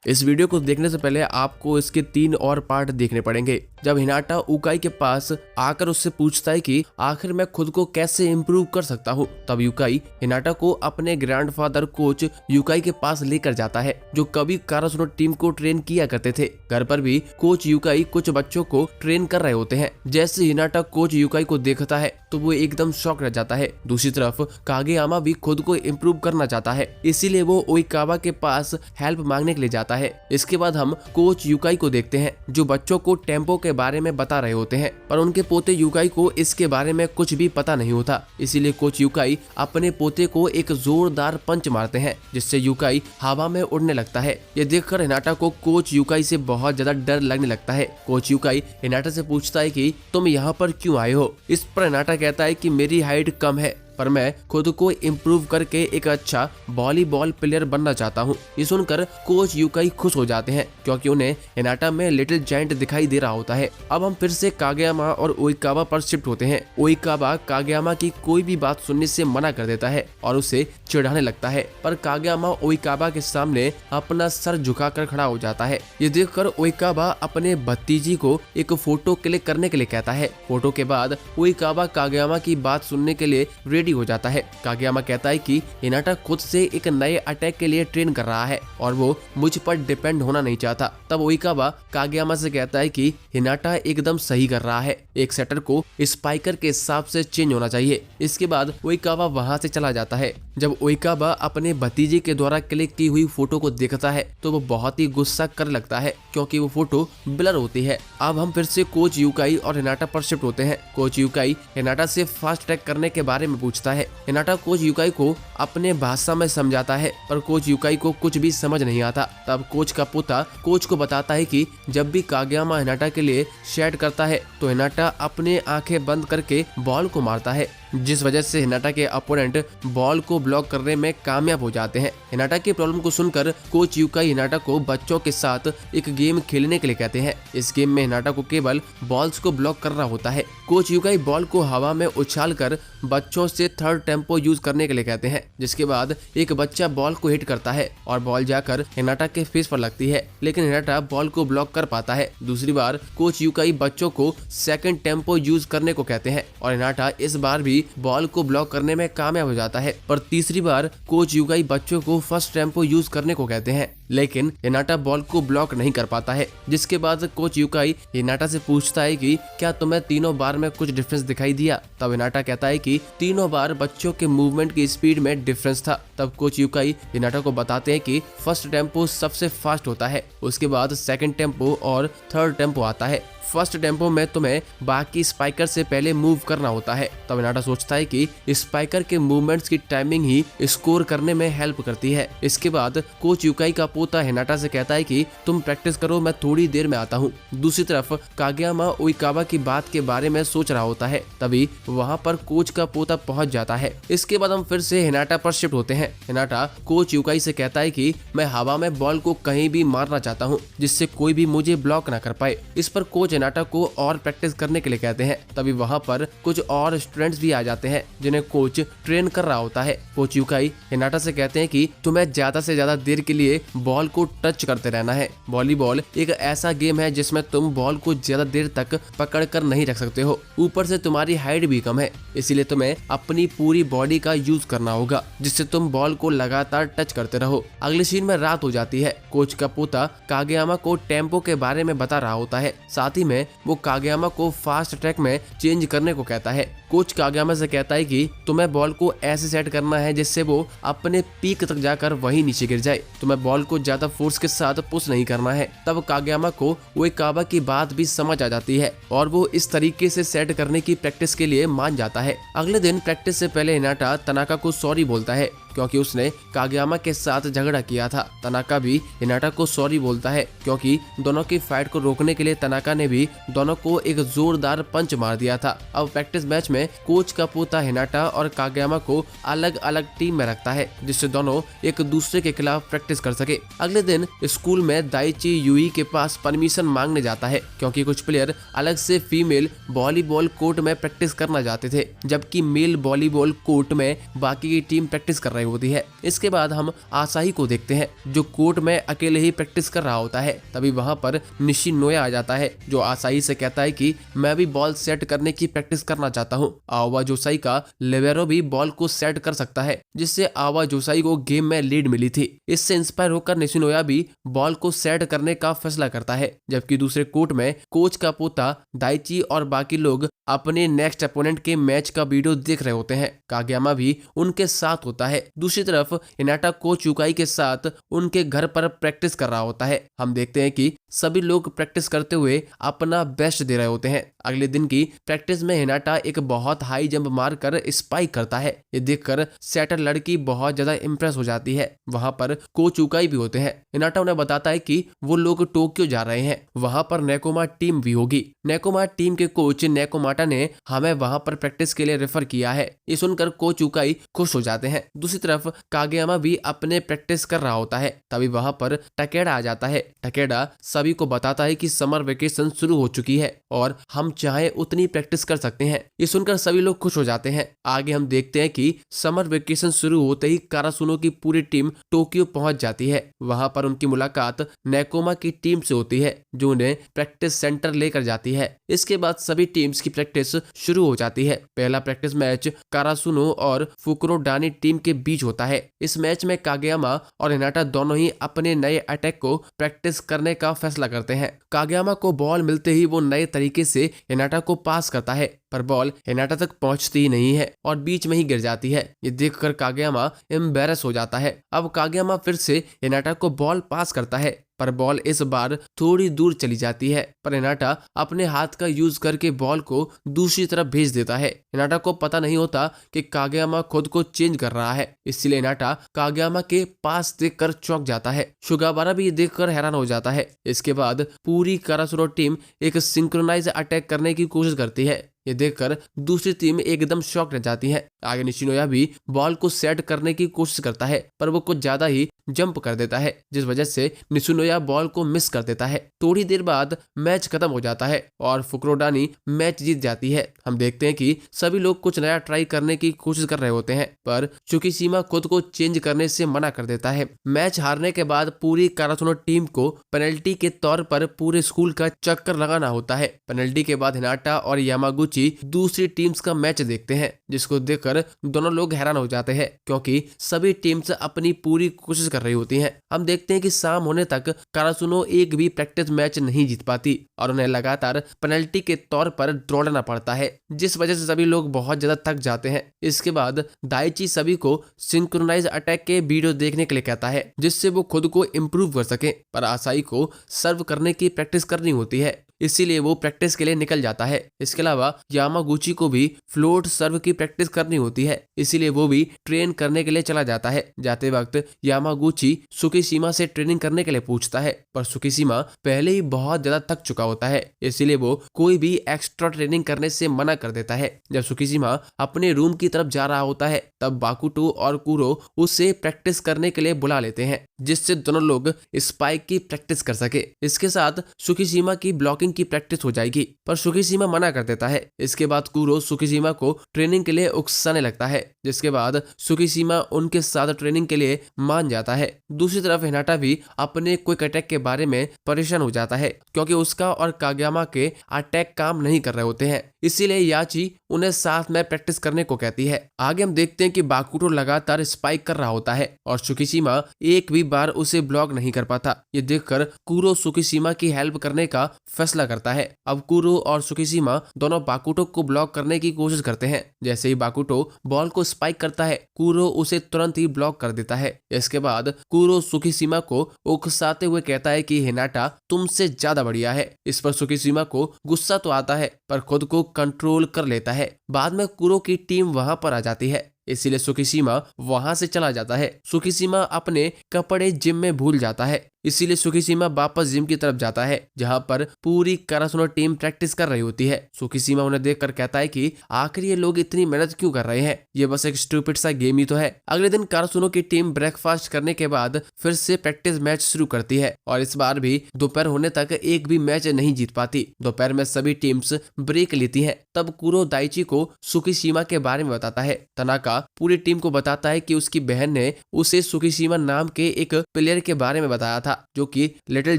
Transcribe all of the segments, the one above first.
इस वीडियो को देखने से पहले आपको इसके 3 और पार्ट देखने पड़ेंगे। जब हिनाटा यूकाई के पास आकर उससे पूछता है कि आखिर मैं खुद को कैसे इम्प्रूव कर सकता हूँ, तब यूकाई हिनाटा को अपने ग्रैंडफादर कोच यूकाई के पास लेकर जाता है, जो कभी कारासूनो टीम को ट्रेन किया करते थे। घर पर भी कोच यूकाई कुछ बच्चों को ट्रेन कर रहे होते हैं। जैसे हिनाटा कोच यूकाई को देखता है तो वो एकदम शॉक रह जाता है। दूसरी तरफ कागेयामा भी खुद को इम्प्रूव करना चाहता है, इसीलिए वो ओइकावा के पास हेल्प मांगने के लिए जाता है। इसके बाद हम कोच यूकाई को देखते हैं, जो बच्चों को टेम्पो के बारे में बता रहे होते हैं, पर उनके पोते यूकाई को इसके बारे में कुछ भी पता नहीं होता। इसीलिए कोच यूकाई अपने पोते को एक जोरदार पंच मारते हैं, जिससे यूकाई हवा में उड़ने लगता है। ये देखकर हिनाटा को कोच यूकाई से बहुत ज्यादा डर लगने लगता है। कोच यूकाई हिनाटा से पूछता है कि तुम यहाँ पर क्यों आए हो। इस पर हिनाटा कहता है कि मेरी हाइट कम है, पर मैं खुद को इम्प्रूव करके एक अच्छा वॉलीबॉल प्लेयर बनना चाहता हूँ। ये सुनकर कोच यूकाई खुश हो जाते हैं, क्योंकि उन्हें हिनाटा में लिटिल जायंट दिखाई दे रहा होता है। अब हम फिर से कागेयामा और ओइकावा पर शिफ्ट होते हैं। ओइकावा कागेयामा की कोई भी बात सुनने से मना कर देता है और उसे चिढ़ाने लगता है, पर कागेयामा ओइकावा के सामने अपना सर झुकाकर खड़ा हो जाता है। ये देखकर ओइकावा अपने भतीजी को एक फोटो क्लिक करने के लिए कहता है। फोटो के बाद ओइकावा कागेयामा की बात सुनने के लिए रेडी हो जाता है। कागेयामा कहता है कि हिनाटा खुद से एक नए अटैक के लिए ट्रेन कर रहा है और वो मुझ पर डिपेंड होना नहीं चाहता। तब ओइकावा कागेयामा से कहता है कि हिनाटा एकदम सही कर रहा है, एक सेटर को स्पाइकर के हिसाब से चेंज होना चाहिए। इसके बाद ओइकावा वहां से चला जाता है। जब ओइकावा अपने भतीजे के द्वारा क्लिक की हुई फोटो को देखता है तो वो बहुत ही गुस्सा कर लगता है, क्योंकि वो फोटो ब्लर होती है। अब हम फिर से कोच यूकाई और हिनाटा पर शिफ्ट होते हैं। कोच यूकाई हिनाटा से फास्ट ट्रैक करने के बारे में पूछता है। हिनाटा कोच यूकाई को अपने भाषा में समझाता है, पर कोच यूकाई को कुछ भी समझ नहीं आता। तब कोच का पोता कोच को बताता है कि जब भी कागेयामा हिनाटा के लिए शेड करता है तो हिनाटा अपने आंखें बंद करके बॉल को मारता है, जिस वजह से हिनाटा के अपोनेंट बॉल को ब्लॉक करने में कामयाब हो जाते हैं। हिनाटा की प्रॉब्लम को सुनकर कोच यूकाई हिनाटा को बच्चों के साथ एक गेम खेलने के लिए कहते हैं। इस गेम में हिनाटा को केवल बॉल्स को ब्लॉक करना होता है। कोच यूकाई बॉल को हवा में उछालकर बच्चों से थर्ड टेम्पो यूज करने के लिए कहते हैं, जिसके बाद एक बच्चा बॉल को हिट करता है और बॉल जाकर हिनाटा के फेस पर लगती है, लेकिन हिनाटा बॉल को ब्लॉक कर पाता है। दूसरी बार कोच यूकाई बच्चों को सेकंड टेम्पो यूज करने को कहते हैं और हिनाटा इस बार भी बॉल को ब्लॉक करने में कामयाब हो जाता है। पर तीसरी बार कोच यूकाई बच्चों को फर्स्ट टेम्पो यूज करने को कहते हैं, लेकिन हिनाटा बॉल को ब्लॉक नहीं कर पाता है। जिसके बाद कोच यूकाई हिनाटा से पूछता है कि क्या तुम्हें तीनों बार में कुछ डिफरेंस दिखाई दिया। तब हिनाटा कहता है कि तीनों बार बच्चों के मूवमेंट की स्पीड में डिफरेंस था। तब कोच यूकाई हिनाटा को बताते हैं कि फर्स्ट टेम्पो सबसे फास्ट होता है, उसके बाद सेकंड टेम्पो और थर्ड टेम्पो आता है। फर्स्ट टेम्पो में तुम्हें बाकी स्पाइकर से पहले मूव करना होता है। तब हिनाटा सोचता है कि स्पाइकर के मूवमेंट्स की टाइमिंग ही स्कोर करने में हेल्प करती है। इसके बाद कोच यूकाई का पोता हिनाटा से कहता है कि तुम प्रैक्टिस करो, मैं थोड़ी देर में आता हूँ। दूसरी तरफ कागेयामा ओइकावा की बात के बारे में सोच रहा होता है, तभी वहाँ पर कोच का पोता पहुँच जाता है। इसके बाद हम फिर से हिनाटा पर शिफ्ट होते हैं। हिनाटा कोच यूकाई से कहता है कि मैं हवा में बॉल को कहीं भी मारना चाहता हूँ, जिससे कोई भी मुझे ब्लॉक ना कर पाए। इस पर कोच हिनाटा को और प्रैक्टिस करने के लिए कहते हैं। तभी वहां पर कुछ और स्टूडेंट्स भी आ जाते हैं, जिन्हें कोच ट्रेन कर रहा होता है। कोच यूकाई हिनाटा से कहते हैं कि तुम्हें ज्यादा से ज्यादा देर के लिए बॉल को टच करते रहना है। वॉलीबॉल एक ऐसा गेम है जिसमें तुम बॉल को ज्यादा देर तक पकड़ कर नहीं रख सकते हो। ऊपर से तुम्हारी हाइट भी कम है, इसीलिए तुम्हें अपनी पूरी बॉडी का यूज करना होगा, जिससे तुम बॉल को लगातार टच करते रहो। अगले सीन में रात हो जाती है। कोच का पोता कागेयामा को टेम्पो के बारे में बता रहा होता है, साथ ही में वो कागेयामा को फास्ट ट्रैक में चेंज करने को कहता है। कोच कागेयामा से कहता है कि तुम्हें बॉल को ऐसे सेट करना है जिससे वो अपने पीक तक जाकर वहीं नीचे गिर जाए। तुम्हें बॉल को ज्यादा फोर्स के साथ पुश नहीं करना है। तब कागेयामा को ओइकावा की बात भी समझ आ जाती है और वो इस तरीके से सेट करने की प्रैक्टिस के लिए मान जाता है। अगले दिन प्रैक्टिस से पहले हिनाटा तनाका को सॉरी बोलता है, क्योंकि उसने कागेयामा के साथ झगड़ा किया था। तनाका भी हिनाटा को सॉरी बोलता है, क्योंकि दोनों की फाइट को रोकने के लिए तनाका ने भी दोनों को एक जोरदार पंच मार दिया था। अब प्रैक्टिस मैच में कोच का पोता हिनाटा और कागेयामा को अलग अलग टीम में रखता है, जिससे दोनों एक दूसरे के खिलाफ प्रैक्टिस कर सके। अगले दिन स्कूल में दाइची यूई के पास परमिशन मांगने जाता है, क्योंकि कुछ प्लेयर अलग से फीमेल वॉलीबॉल कोर्ट में प्रैक्टिस करना चाहते थे, जबकि मेल वॉलीबॉल कोर्ट में बाकी की टीम प्रैक्टिस कर रही होती है। इसके बाद हम आसाही को देखते हैं जो कोर्ट में अकेले ही प्रैक्टिस कर रहा होता है। तभी वहां पर निशिनोया आ जाता है जो आसाही से कहता है कि मैं भी बॉल सेट करने की प्रैक्टिस करना चाहता हूँ। आवा जोसाई का लिबेरो भी बॉल को सेट कर सकता है, जिससे आवा जोसाई को गेम में लीड मिली थी। इससे इंस्पायर होकर निशिनोया भी बॉल को सेट करने का फैसला करता है। जबकि दूसरे कोर्ट में कोच का पोता दाइची और बाकी लोग अपने नेक्स्ट अपोनेंट के मैच का वीडियो देख रहे होते हैं। कागयामा भी उनके साथ होता है। दूसरी तरफ हिनाटा कोच यूकाई के साथ उनके घर पर प्रैक्टिस कर रहा होता है। हम देखते हैं कि सभी लोग प्रैक्टिस करते हुए अपना बेस्ट दे रहे होते हैं। अगले दिन की प्रैक्टिस में हिनाटा एक बहुत हाई जंप मारकर स्पाइक करता है। ये देखकर सेटर लड़की बहुत ज्यादा इंप्रेस हो जाती है। वहां पर कोच यूकाई भी होते हैं। हिनाटा उन्हें बताता है कि वो लोग टोक्यो जा रहे हैं, वहां पर नेकोमा टीम भी होगी। नेकोमा टीम के कोच नेकोमाटा ने हमें वहां पर प्रैक्टिस के लिए रेफर किया है। ये सुनकर कोच यूकाई खुश हो जाते हैं। दूसरी तरफ कागेयामा भी अपने प्रैक्टिस कर रहा होता है। तभी वहां पर टकेडा आ जाता है। टकेडा सभी को बताता है कि समर वेकेशन शुरू हो चुकी है और हम चाहे उतनी प्रैक्टिस कर सकते हैं। ये सुनकर सभी लोग खुश हो जाते हैं। आगे हम देखते हैं कि समर वेकेशन शुरू होते ही कारासुनो की पूरी टीम टोक्यो पहुंच जाती है। वहां पर उनकी मुलाकात नेकोमा की टीम से होती है जो उन्हें प्रैक्टिस सेंटर लेकर जाती है। इसके बाद सभी टीम्स की प्रैक्टिस शुरू हो जाती है। पहला प्रैक्टिस मैच कारासुनो और फुकुरोडानी टीम के बीच होता है। इस मैच में कागेयामा और हिनाटा दोनों ही अपने नए अटैक को प्रैक्टिस करने का फैसला करते हैं। कागेयामा को बॉल मिलते ही वो नए तरीके से हिनाटा को पास करता है, पर बॉल हिनाटा तक पहुंचती ही नहीं है और बीच में ही गिर जाती है। ये देखकर कागेयामा एम्बैरस हो जाता है। अब कागेयामा फिर से हिनाटा को बॉल पास करता है, पर बॉल इस बार थोड़ी दूर चली जाती है। पर हिनाटा अपने हाथ का यूज करके बॉल को दूसरी तरफ भेज देता है। हिनाटा को पता नहीं होता कि कागेयामा खुद को चेंज कर रहा है, इसलिए हिनाटा कागेयामा के पास देखकर चौंक जाता है। शुगाबारा भी देखकर हैरान हो जाता है। इसके बाद पूरी कारासुनो टीम एक सिंक्रोनाइज अटैक करने की कोशिश करती है। ये देखकर दूसरी टीम एकदम शॉक रह जाती है। आगे निशिनोया भी बॉल को सेट करने की कोशिश करता है, पर वो कुछ ज्यादा ही जंप कर देता है, जिस वजह से निशिनोया बॉल को मिस कर देता है। थोड़ी देर बाद मैच खत्म हो जाता है और फुकुरोडानी मैच जीत जाती है। हम देखते हैं कि सभी लोग कुछ नया ट्राई करने की कोशिश कर रहे होते हैं, पर त्सुकिशिमा खुद को चेंज करने से मना कर देता है। मैच हारने के बाद पूरी कारासुनो टीम को पेनल्टी के तौर पर पूरे स्कूल का चक्कर लगाना होता है। पेनल्टी के बाद हिनाटा और यामागुची दूसरी टीम्स का मैच देखते हैं, जिसको देखकर दोनों लोग हैरान हो जाते हैं क्योंकि सभी टीम्स अपनी पूरी कोशिश कर रही होती हैं। हम देखते हैं कि शाम होने तक कारासुनो एक भी प्रैक्टिस मैच नहीं जीत पाती और उन्हें लगातार पेनल्टी के तौर पर दौड़ना पड़ता है, जिस वजह से सभी लोग बहुत ज्यादा थक जाते हैं। इसके बाद दाइची सभी को सिंक्रोनाइज अटैक के वीडियो देखने के लिए कहता है, जिससे वो खुद को इम्प्रूव कर सके। पर आसाई को सर्व करने की प्रैक्टिस करनी होती है, इसीलिए वो प्रैक्टिस के लिए निकल जाता है। इसके अलावा यामागुची को भी फ्लोट सर्व की प्रैक्टिस करनी होती है, इसीलिए वो भी ट्रेन करने के लिए चला जाता है। जाते वक्त यामागुची त्सुकिशिमा से ट्रेनिंग करने के लिए पूछता है, पर त्सुकिशिमा पहले ही बहुत ज्यादा थक चुका होता है, इसीलिए वो कोई भी एक्स्ट्रा ट्रेनिंग करने से मना कर देता है। जब त्सुकिशिमा अपने रूम की तरफ जा रहा होता है, तब बाकुटो और कुरो उसे प्रैक्टिस करने के लिए बुला लेते हैं, जिससे दोनों लोग स्पाइक की प्रैक्टिस कर सके। इसके साथ त्सुकिशिमा की ब्लॉकिंग की प्रैक्टिस हो जाएगी, पर त्सुकिशिमा मना कर देता है। इसके बाद कुरो त्सुकिशिमा को ट्रेनिंग के लिए उकसाने लगता है, जिसके बाद त्सुकिशिमा उनके साथ ट्रेनिंग के लिए मान जाता है। दूसरी तरफ हिनाटा भी अपने क्विक अटैक के बारे में परेशान हो जाता है क्योंकि उसका और कागेयामा के अटैक काम नहीं कर रहे होते हैं, इसीलिए याची उन्हें साथ में प्रैक्टिस करने को कहती है। आगे हम देखते हैं कि बाकुटो लगातार स्पाइक कर रहा होता है और त्सुकिशिमा एक भी बार उसे ब्लॉक नहीं कर पाता। ये देखकर कुरो त्सुकिशिमा की हेल्प करने का फैसला करता है। अब कुरो और त्सुकिशिमा दोनों बाकुटो को ब्लॉक करने की कोशिश करते हैं। जैसे ही बाकुटो बॉल को स्पाइक करता है, कुरो उसे तुरंत ही ब्लॉक कर देता है। इसके बाद कुरो त्सुकिशिमा को उकसाते हुए कहता है कि हिनाटा तुमसे ज्यादा बढ़िया है। इस पर त्सुकिशिमा को गुस्सा तो आता है, पर खुद को कंट्रोल कर लेता है। बाद में कुरो की टीम वहां पर आ जाती है, इसीलिए त्सुकिशिमा वहां से चला जाता है। त्सुकिशिमा अपने कपड़े जिम में भूल जाता है, इसीलिए सुकीशिमा वापस जिम की तरफ जाता है जहाँ पर पूरी कारासुनो टीम प्रैक्टिस कर रही होती है। सुकीशिमा उन्हें देखकर कहता है कि आखिर ये लोग इतनी मेहनत क्यों कर रहे हैं, ये बस एक स्टूपिड सा गेम ही तो है। अगले दिन कारासुनो की टीम ब्रेकफास्ट करने के बाद फिर से प्रैक्टिस मैच शुरू करती है और इस बार भी दोपहर होने तक एक भी मैच नहीं जीत पाती। दोपहर में सभी टीम्स ब्रेक लेती हैं। तब कुरो दाइची को सुकीशिमा के बारे में बताता है। तनाका पूरी टीम को बताता है कि उसकी बहन ने उसे सुकीशिमा नाम के एक प्लेयर के बारे में बताया था जो कि लिटिल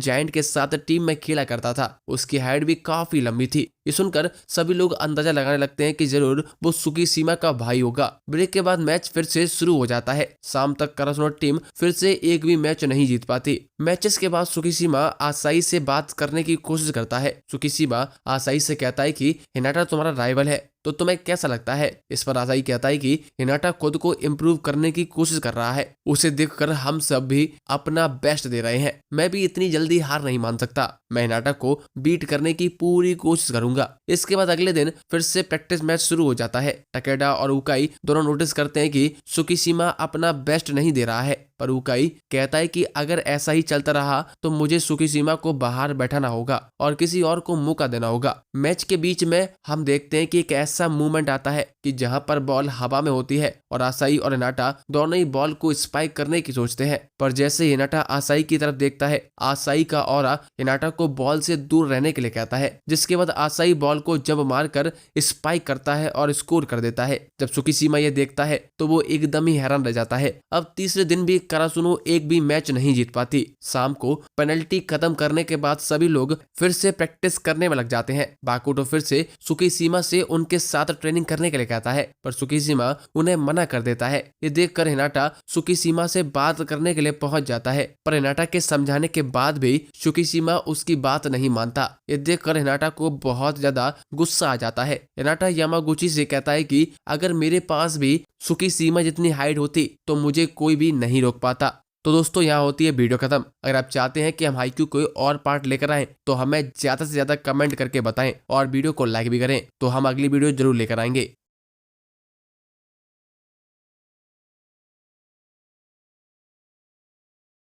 जायंट के साथ टीम में खेला करता था। उसकी हाइट भी काफी लंबी थी। ये सुनकर सभी लोग अंदाजा लगाने लगते हैं कि जरूर वो सुकीशिमा का भाई होगा। ब्रेक के बाद मैच फिर से शुरू हो जाता है। शाम तक कारासुनो टीम फिर से एक भी मैच नहीं जीत पाती। मैचेस के बाद सुकीशिमा आसाई से बात करने की कोशिश करता है। सुकीशिमा आसाई से कहता है कि हिनाटा तुम्हारा राइवल है तो तुम्हें कैसा लगता है। इस पर आसाई कहता है कि हिनाटा खुद को इम्प्रूव करने की कोशिश कर रहा है, उसे देखकर हम सब भी अपना बेस्ट दे रहे हैं। मैं भी इतनी जल्दी हार नहीं मान सकता, मैं हिनाटा को बीट करने की पूरी कोशिश करूंगा। इसके बाद अगले दिन फिर से प्रैक्टिस मैच शुरू हो जाता है। टकेडा और उकाई दोनों नोटिस करते हैं कि सुकीशिमा अपना बेस्ट नहीं दे रहा है, पर उकाई कहता है कि अगर ऐसा ही चलता रहा तो मुझे सुकीशिमा को बाहर बैठाना होगा और किसी और को मौका देना होगा। मैच के बीच में हम देखते हैं कि एक ऐसा मूवमेंट आता है कि जहां पर बॉल हवा में होती है और आसाई और हिनाटा दोनों ही बॉल को स्पाइक करने की सोचते हैं, पर जैसे हिनाटा आसाई की तरफ देखता है, आसाई का ऑरा हिनाटा को बॉल से दूर रहने के लिए कहता है, जिसके बाद आसाई बॉल को जंप मारकर स्पाइक करता है और स्कोर कर देता है। जब सुकीशिमा ये देखता है तो वो एकदम ही हैरान रह जाता है। अब तीसरे दिन भी कारासुनो एक भी मैच नहीं जीत पाती। शाम को पेनल्टी खत्म करने के बाद सभी लोग फिर से प्रैक्टिस करने में लग जाते हैं। बाकुटो फिर से सुकीशिमा से उनके साथ ट्रेनिंग करने के लिए कहता है, पर सुकीशिमा उन्हें मना कर देता है। ये देखकर हिनाटा सुकीशिमा से बात करने के लिए पहुंच जाता है, पर हिनाटा के समझाने के बाद भी सुकीशिमा उसकी बात नहीं मानता। ये देखकर हिनाटा को बहुत ज्यादा गुस्सा आ जाता है। हिनाटा यामागुची से कहता है कि अगर मेरे पास भी सुकीशिमा जितनी हाइट होती तो मुझे कोई भी नहीं रोक पाता। तो दोस्तों यहाँ होती है वीडियो खत्म। अगर आप चाहते हैं कि हम हाईक्यू कोई और पार्ट लेकर आएं तो हमें ज्यादा से ज्यादा कमेंट करके बताएं और वीडियो को लाइक भी करें, तो हम अगली वीडियो जरूर लेकर आएंगे।